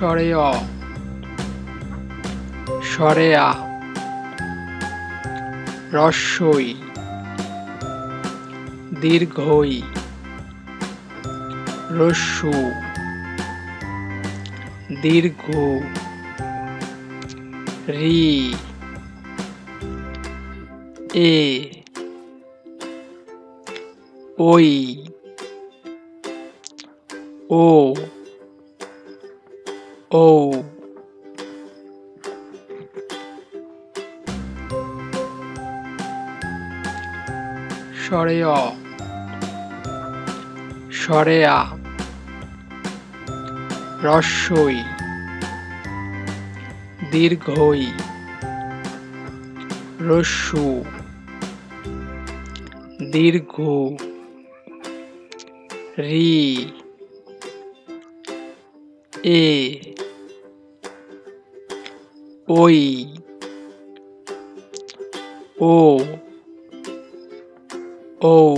স্বরে অ, স্বরে আ, রস্বই, দীর্ঘই, রস্যু, দীর্ঘ, রি, এ, ওই, ও, ঔ। স্বরে অ, স্বরে আ, রস্বই, দীর্ঘই, রস্যু, দীর্ঘ, রি, এ, ওই, ও, ঔ।